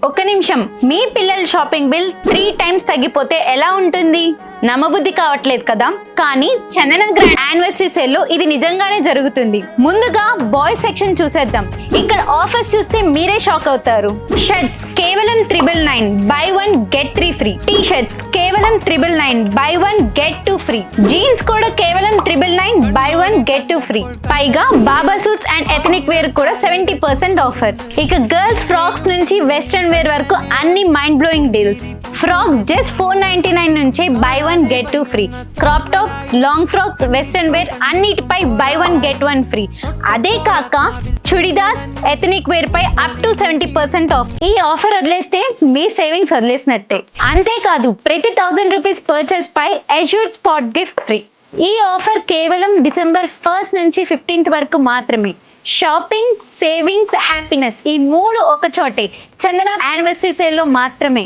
ఒక్క నిమిషం, మీ పిల్లల షాపింగ్ బిల్ 3 times తగ్గిపోతే ఎలా ఉంటుంది? నమ్మబుద్ధి కావట్లేదు కదా. కానీ చందన గ్రాండ్ యానివర్సరీ సేల్ లో ఇది నిజంగానే జరుగుతుంది. ముందుగా బాయ్స్ సెక్షన్ చూసేద్దాం. ఇక్కడ ఆఫర్స్ చూస్తే మీరే షాక్ అవుతారు. షర్ట్స్ కేవలం 999, by 1 get 3 free. T shirts కేవలం 999, బై 1 గెట్ 2 ఫ్రీ. జీన్స్ కూడా కేవలం 999, బై 1 గెట్ 2 ఫ్రీ. పైగా baba suits and ethnic wear కూడా 70% ఆఫర్. ఇక గర్ల్స్ ఫ్రాక్స్ నుంచి వెస్ట్రన్ వేర్ వరకు అన్ని mind blowing deals. Frocks just 499 నుంచి buy 1 get 2 free. Crop tops, long frocks, western wear అన్నిటిపై బై 1 గెట్ 1 ఫ్రీ. అదే కాక చుడిదార్స్, ఎథనిక్ వేర్ పై అప్ టు 70% ఆఫ్. ఈ ఆఫర్ వదిలేస్తే మీ సేవింగ్స్ వదిలేసినట్టే. అంతేకాదు ప్రతి 1000 రూపీస్ పర్చేస్ పై ఎష్యూర్డ్ స్పాట్ గిఫ్ట్ ఫ్రీ. ఈ ఆఫర్ కేవలం December 1st నుంచి 15th వరకు మాత్రమే. షాపింగ్, సేవింగ్స్, హ్యాపీనెస్ ఈ మూడు ఒక చోటే చందన యానివర్సరీ సేల్ లో మాత్రమే.